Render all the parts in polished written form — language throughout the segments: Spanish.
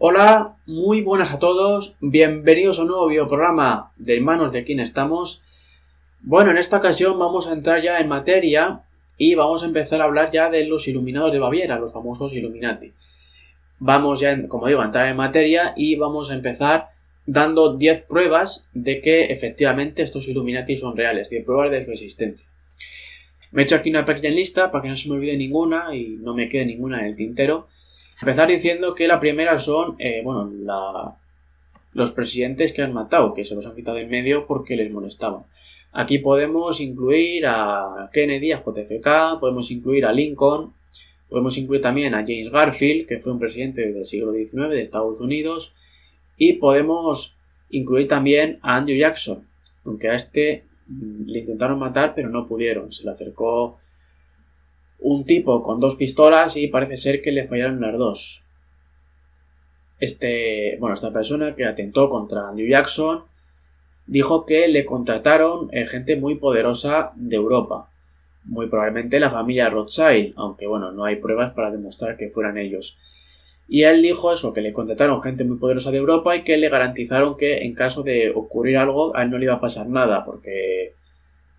Hola, muy buenas a todos, bienvenidos a un nuevo videoprograma de Manos de Quién Estamos. Bueno, en esta ocasión vamos a entrar ya en materia y vamos a empezar a hablar ya de los Iluminados de Baviera, los famosos Illuminati. Vamos ya, como digo, a entrar en materia y vamos a empezar dando 10 pruebas de que efectivamente estos Illuminati son reales, 10 pruebas de su existencia. Me he hecho aquí una pequeña lista para que no se me olvide ninguna y no me quede ninguna en el tintero. Empezar diciendo que la primera son, los presidentes que han matado, que se los han quitado en medio porque les molestaban. Aquí podemos incluir a Kennedy, a JFK, podemos incluir a Lincoln, podemos incluir también a James Garfield, que fue un presidente del siglo XIX de Estados Unidos, y podemos incluir también a Andrew Jackson, aunque a este le intentaron matar pero no pudieron, se le acercó un tipo con 2 pistolas y parece ser que le fallaron las 2. Esta persona que atentó contra Andrew Jackson dijo que le contrataron gente muy poderosa de Europa. Muy probablemente la familia Rothschild, aunque no hay pruebas para demostrar que fueran ellos. Y él dijo eso, que le contrataron gente muy poderosa de Europa y que le garantizaron que en caso de ocurrir algo a él no le iba a pasar nada, porque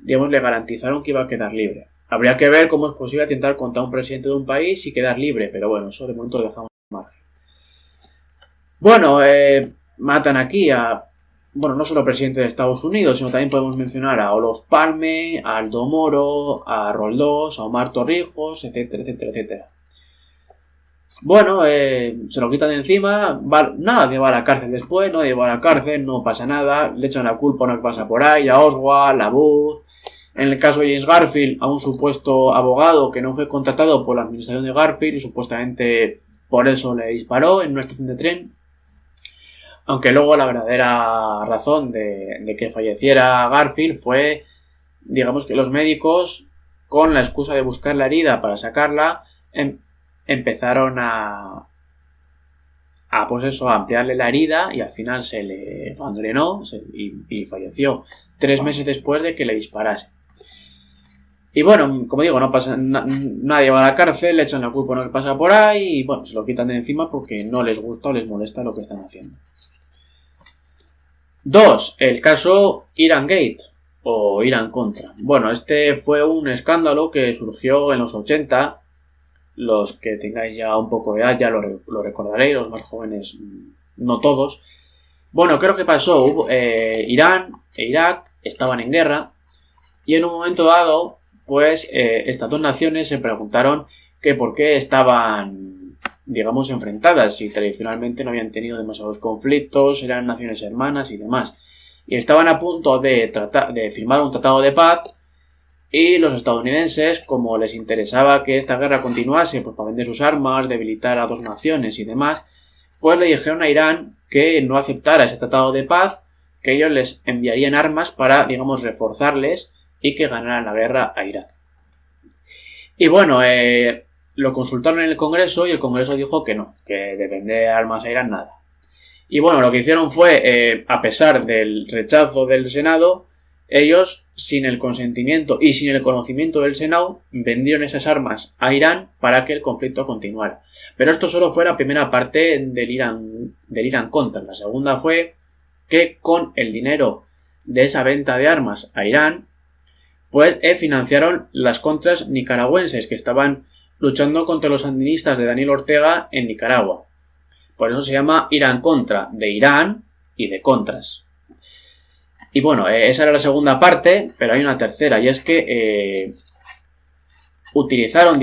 le garantizaron que iba a quedar libre. Habría que ver cómo es posible atentar contra un presidente de un país y quedar libre, pero eso de momento lo dejamos al margen. Matan aquí a, no solo presidente de Estados Unidos, sino también podemos mencionar a Olof Palme, a Aldo Moro, a Roldós, a Omar Torrijos, etcétera, etcétera, etcétera. Se lo quitan de encima, nadie va a la cárcel después, nadie va a la cárcel, no pasa nada, le echan la culpa a uno que pasa por ahí, a Oswald, a Booth. En el caso de James Garfield, a un supuesto abogado que no fue contratado por la administración de Garfield y supuestamente por eso le disparó en una estación de tren. Aunque luego la verdadera razón de que falleciera Garfield fue, que los médicos, con la excusa de buscar la herida para sacarla, empezaron a ampliarle la herida y al final se le gangrenó y falleció 3 meses después de que le disparase. Y como digo, no pasa nadie va a la cárcel, le echan la culpa a uno que pasa por ahí y se lo quitan de encima porque no les gusta o les molesta lo que están haciendo. 2. El caso Iran Gate o Irán Contra. Este fue un escándalo que surgió en los 80. Los que tengáis ya un poco de edad ya lo recordaréis, los más jóvenes no todos. Creo que pasó, Irán e Irak estaban en guerra y en un momento dado, estas dos naciones se preguntaron que por qué estaban, enfrentadas y tradicionalmente no habían tenido demasiados conflictos, eran naciones hermanas y demás. Y estaban a punto de firmar un tratado de paz. Y los estadounidenses, como les interesaba que esta guerra continuase, para vender sus armas, debilitar a 2 naciones y demás, le dijeron a Irán que no aceptara ese tratado de paz, que ellos les enviarían armas para, reforzarles y que ganaran la guerra a Irak. Y lo consultaron en el Congreso y el Congreso dijo que no, que de vender armas a Irán nada. Y lo que hicieron fue, a pesar del rechazo del Senado, ellos, sin el consentimiento y sin el conocimiento del Senado, vendieron esas armas a Irán para que el conflicto continuara. Pero esto solo fue la primera parte del Irán Contra. La segunda fue que con el dinero de esa venta de armas a Irán, financiaron las contras nicaragüenses que estaban luchando contra los sandinistas de Daniel Ortega en Nicaragua. Por eso se llama Irán Contra, de Irán y de contras. Y esa era la segunda parte, pero hay una tercera, y es que utilizaron,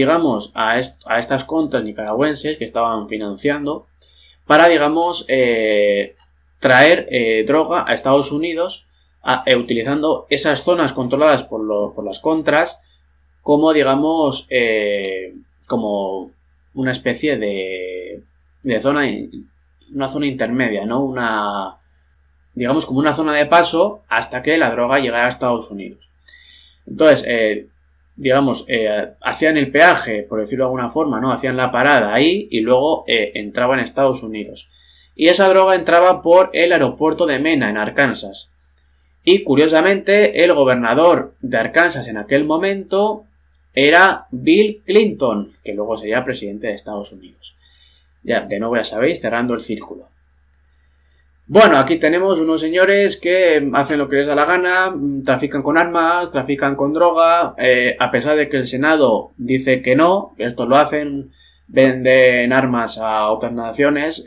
a estas contras nicaragüenses que estaban financiando para, traer droga a Estados Unidos, utilizando esas zonas controladas por las contras como, como una especie de zona, una zona intermedia, ¿no? Como una zona de paso hasta que la droga llegara a Estados Unidos. Entonces, hacían el peaje, por decirlo de alguna forma, ¿no? Hacían la parada ahí y luego entraban a Estados Unidos. Y esa droga entraba por el aeropuerto de Mena, en Arkansas. Y curiosamente, el gobernador de Arkansas en aquel momento era Bill Clinton, que luego sería presidente de Estados Unidos. Ya, de nuevo ya sabéis, cerrando el círculo. Bueno, aquí tenemos unos señores que hacen lo que les da la gana, trafican con armas, trafican con droga, a pesar de que el Senado dice que no, esto lo hacen, venden armas a otras naciones,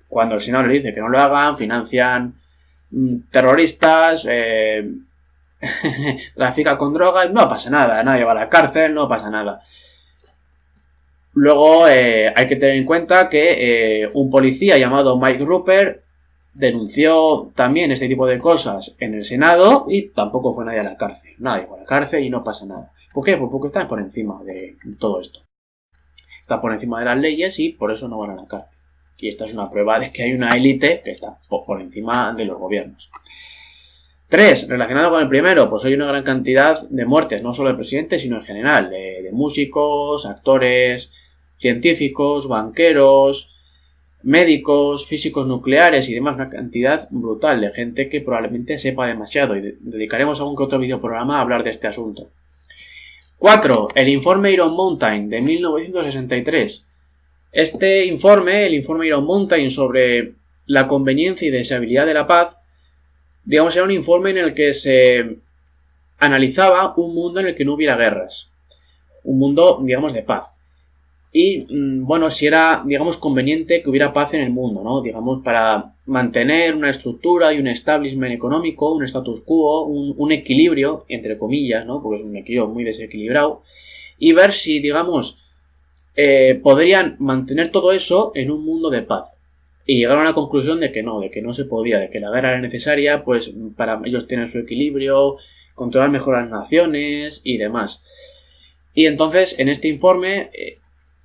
cuando el Senado le dice que no lo hagan, financian terroristas, trafican con drogas, no pasa nada, nadie va a la cárcel, no pasa nada. Luego hay que tener en cuenta que un policía llamado Mike Rupert denunció también este tipo de cosas en el Senado y tampoco fue nadie a la cárcel. Nadie fue a la cárcel y no pasa nada. ¿Por qué? Pues porque están por encima de todo esto. Están por encima de las leyes y por eso no van a la cárcel. Y esta es una prueba de que hay una élite que está por encima de los gobiernos. 3. Relacionado con el primero, pues hay una gran cantidad de muertes, no solo de presidentes, sino en general, de músicos, actores, científicos, banqueros, médicos, físicos nucleares y demás, una cantidad brutal de gente que probablemente sepa demasiado y dedicaremos algún que otro videoprograma a hablar de este asunto. 4. El informe Iron Mountain de 1963. Este informe, el informe Iron Mountain sobre la conveniencia y deseabilidad de la paz, digamos, era un informe en el que se analizaba un mundo en el que no hubiera guerras. Un mundo, digamos, de paz. Y, bueno, si era, digamos, conveniente que hubiera paz en el mundo, ¿no? Digamos, para mantener una estructura y un establishment económico, un status quo, un equilibrio, entre comillas, ¿no? Porque es un equilibrio muy desequilibrado. Y ver si, digamos, podrían mantener todo eso en un mundo de paz. Y llegaron a la conclusión de que no se podía, de que la guerra era necesaria, pues, para ellos tener su equilibrio, controlar mejor las naciones y demás. Y entonces, en este informe,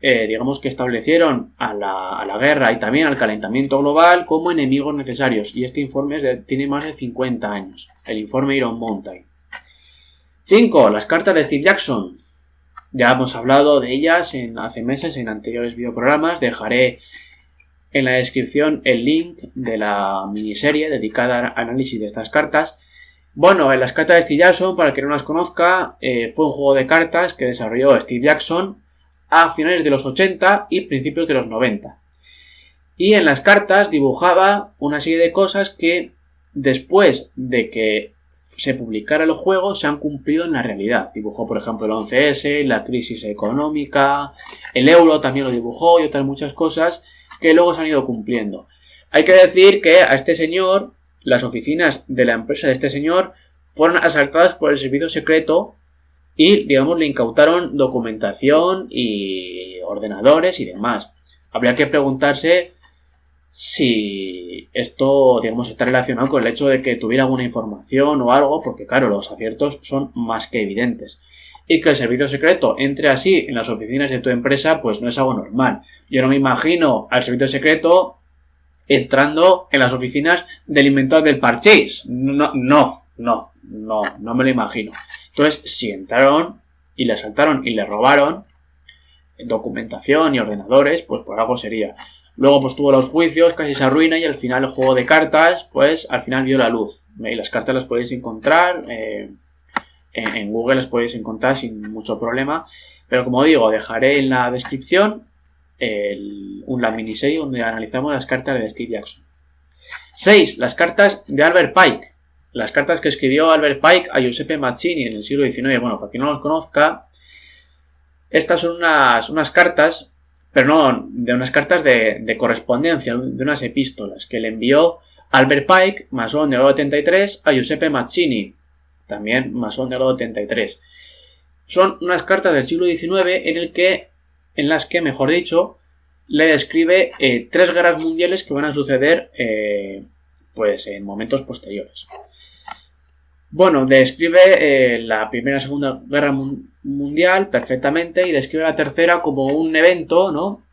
digamos que establecieron a la guerra y también al calentamiento global como enemigos necesarios. Y este informe tiene más de 50 años, el informe Iron Mountain. 5. Las cartas de Steve Jackson. Ya hemos hablado de ellas hace meses en anteriores videoprogramas. Dejaré en la descripción el link de la miniserie dedicada al análisis de estas cartas. Bueno, en las cartas de Steve Jackson, para el que no las conozca, fue un juego de cartas que desarrolló Steve Jackson a finales de los 80 y principios de los 90. Y en las cartas dibujaba una serie de cosas que después de que se publicara el juego se han cumplido en la realidad. Dibujó, por ejemplo, el 11S, la crisis económica, el euro también lo dibujó y otras muchas cosas que luego se han ido cumpliendo. Hay que decir que a este señor, las oficinas de la empresa de este señor fueron asaltadas por el servicio secreto y, digamos, le incautaron documentación y ordenadores y demás. Habría que preguntarse si esto, digamos, está relacionado con el hecho de que tuviera alguna información o algo, porque claro, los aciertos son más que evidentes. Y que el servicio secreto entre así en las oficinas de tu empresa, pues no es algo normal. Yo no me imagino al servicio secreto entrando en las oficinas del inventor del parchís. No me lo imagino. Entonces, si entraron y le asaltaron y le robaron documentación y ordenadores, pues por algo sería. Luego pues tuvo los juicios, casi se arruina y al final el juego de cartas, pues al final vio la luz. Y las cartas las podéis encontrar, en Google las podéis encontrar sin mucho problema. Pero como digo, dejaré en la descripción la miniserie donde analizamos las cartas de Steve Jackson. 6. Las cartas de Albert Pike. Las cartas que escribió Albert Pike a Giuseppe Mazzini en el siglo XIX. Bueno, para quien no los conozca, estas son unas cartas, pero no, de unas cartas de correspondencia, de unas epístolas que le envió Albert Pike, masón del grado 83, a Giuseppe Mazzini, también masón del grado 83. Son unas cartas del siglo XIX en las que, mejor dicho, le describe 3 guerras mundiales que van a suceder pues en momentos posteriores. Bueno, describe la Primera y Segunda Guerra Mundial perfectamente y describe la tercera como un evento, ¿no?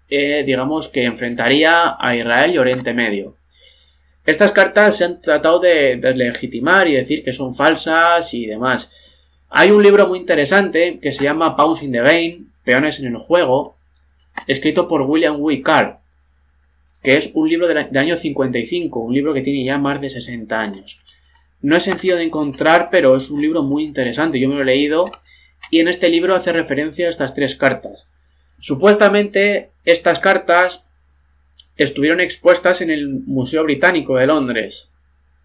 Digamos que enfrentaría a Israel y Oriente Medio. Estas cartas se han tratado de deslegitimar y decir que son falsas y demás. Hay un libro muy interesante que se llama Pawns in the Game, Peones en el Juego, escrito por William W. Carr, que es un libro del año 55, un libro que tiene ya más de 60 años. No es sencillo de encontrar, pero es un libro muy interesante. Yo me lo he leído y en este libro hace referencia a estas 3 cartas. Supuestamente estas cartas estuvieron expuestas en el Museo Británico de Londres.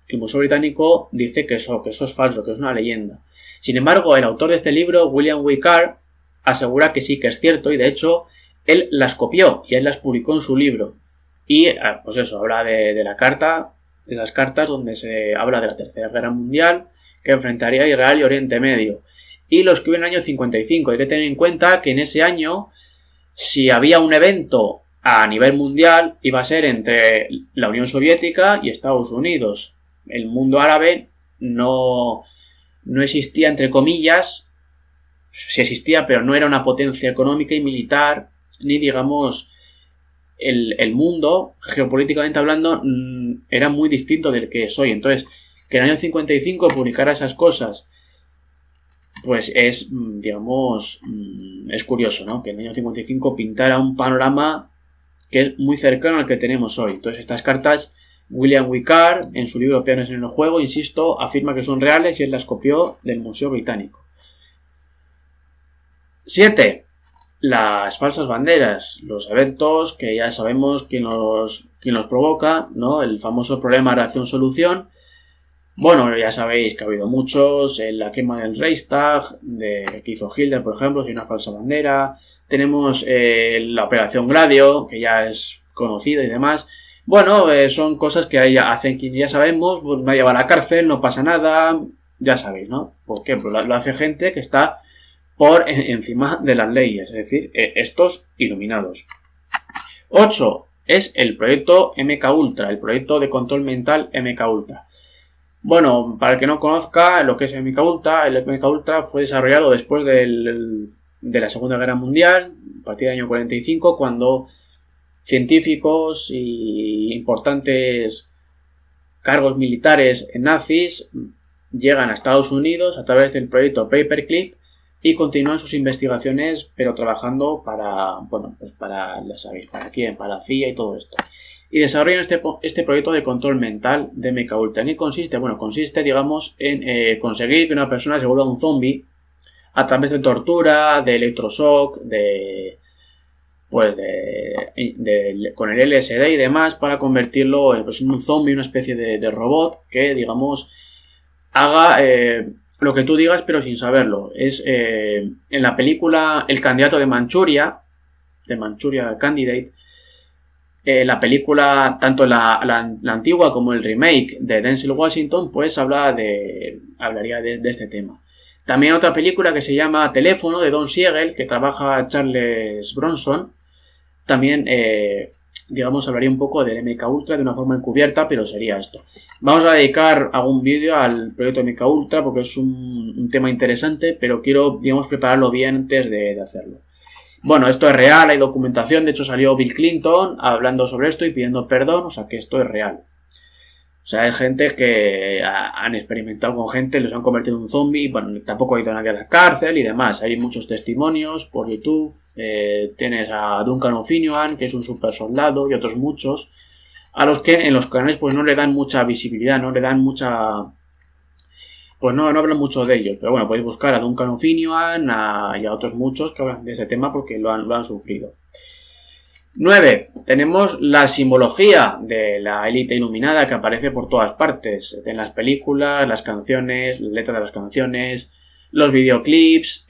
El Museo Británico dice que eso es falso, que es una leyenda. Sin embargo, el autor de este libro, William W. Carr, asegura que sí que es cierto y de hecho él las copió y él las publicó en su libro. Y pues eso, habla de la carta, de esas cartas donde se habla de la Tercera Guerra Mundial que enfrentaría a Israel y Oriente Medio. Y lo escribe en el año 55. Hay que tener en cuenta que en ese año, si había un evento a nivel mundial, iba a ser entre la Unión Soviética y Estados Unidos. El mundo árabe no existía, entre comillas, sí existía, pero no era una potencia económica y militar, ni digamos, el mundo, geopolíticamente hablando, era muy distinto del que es hoy. Entonces, que en el año 55 publicara esas cosas, pues es, digamos, es curioso, ¿no? Que en el año 55 pintara un panorama que es muy cercano al que tenemos hoy. Entonces, estas cartas, William W. Carr, en su libro Peones en el juego, insisto, afirma que son reales y él las copió del Museo Británico. 7. Las falsas banderas, los eventos que ya sabemos quién los provoca, ¿no? El famoso problema reacción-solución. Bueno, ya sabéis que ha habido muchos, la quema del Reichstag, que hizo Hitler, por ejemplo, si una falsa bandera. Tenemos la Operación Gladio, que ya es conocido y demás. Bueno, son cosas que ya hacen que ya sabemos, pues no lleva a la cárcel, no pasa nada, ya sabéis, ¿no? ¿Por qué? Pues lo hace gente que está por encima de las leyes, es decir, estos iluminados. 8. Es el proyecto MKUltra, el proyecto de control mental MKUltra. Bueno, para el que no conozca lo que es el MKUltra fue desarrollado después de la Segunda Guerra Mundial, a partir del año 45, cuando científicos y importantes cargos militares nazis llegan a Estados Unidos a través del proyecto Paperclip y continúan sus investigaciones, pero trabajando para, bueno, pues para, ya sabéis, para quién, para la CIA y todo esto. Y desarrollan este proyecto de control mental de MKUltra. ¿En qué consiste? Bueno, consiste, digamos, en conseguir que una persona se vuelva un zombie a través de tortura, de electroshock, con el LSD y demás, para convertirlo pues, en un zombie, una especie de robot que, digamos, haga lo que tú digas, pero sin saberlo. Es en la película El candidato de Manchuria Candidate. La película, tanto la antigua como el remake de Denzel Washington, pues hablaría de este tema. También otra película que se llama Teléfono, de Don Siegel, que trabaja Charles Bronson, también, digamos, hablaría un poco del MKUltra de una forma encubierta, pero sería esto. Vamos a dedicar algún vídeo al proyecto MKUltra porque es un tema interesante, pero quiero, digamos, prepararlo bien antes de hacerlo. Bueno, esto es real, hay documentación, de hecho salió Bill Clinton hablando sobre esto y pidiendo perdón, o sea que esto es real. O sea, hay gente que han experimentado con gente, los han convertido en un zombie, bueno, tampoco ha ido nadie a la cárcel y demás. Hay muchos testimonios por YouTube, tienes a Duncan O'Finian, que es un super soldado, y otros muchos, a los que en los canales pues no le dan mucha visibilidad, no le dan mucha... Pues no hablan mucho de ellos, pero bueno, podéis buscar a Duncan O'Finian y a otros muchos que hablan de ese tema porque lo han sufrido. 9. Tenemos la simbología de la élite iluminada que aparece por todas partes, en las películas, las canciones, las letras de las canciones, los videoclips,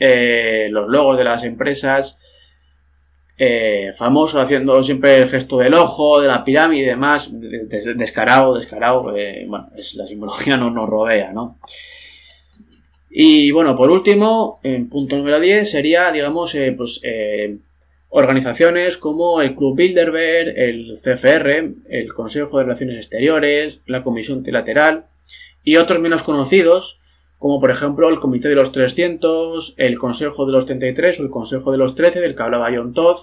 los logos de las empresas, famoso haciendo siempre el gesto del ojo, de la pirámide y demás, descarado, bueno, la simbología nos rodea, ¿no? Y bueno, por último, en punto número 10 sería, digamos, organizaciones como el Club Bilderberg, el CFR, el Consejo de Relaciones Exteriores, la Comisión Trilateral y otros menos conocidos, como por ejemplo el Comité de los 300, el Consejo de los 33 o el Consejo de los 13 del que hablaba John Todd.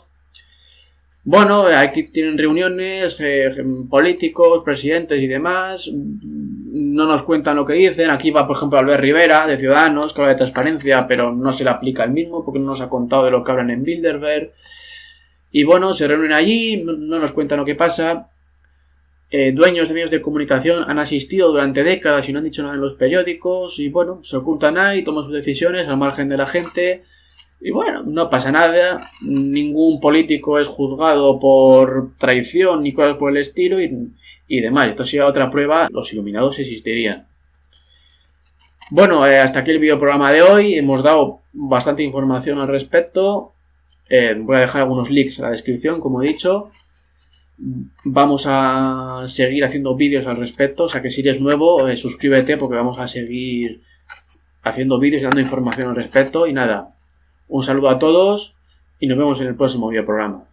Bueno, aquí tienen reuniones, políticos, presidentes y demás, no nos cuentan lo que dicen. Aquí va, por ejemplo, Albert Rivera, de Ciudadanos, que habla de transparencia, pero no se le aplica el mismo porque no nos ha contado de lo que hablan en Bilderberg. Y bueno, se reúnen allí, no nos cuentan lo que pasa. Dueños de medios de comunicación han asistido durante décadas y no han dicho nada en los periódicos. Y bueno, se ocultan ahí, toman sus decisiones al margen de la gente. Y bueno, no pasa nada, ningún político es juzgado por traición ni cosas por el estilo y demás. Esto sería otra prueba, los iluminados existirían. Bueno, hasta aquí el videoprograma de hoy. Hemos dado bastante información al respecto. Voy a dejar algunos links en la descripción, como he dicho. Vamos a seguir haciendo vídeos al respecto. O sea que si eres nuevo, suscríbete porque vamos a seguir haciendo vídeos y dando información al respecto. Y nada, un saludo a todos y nos vemos en el próximo videoprograma.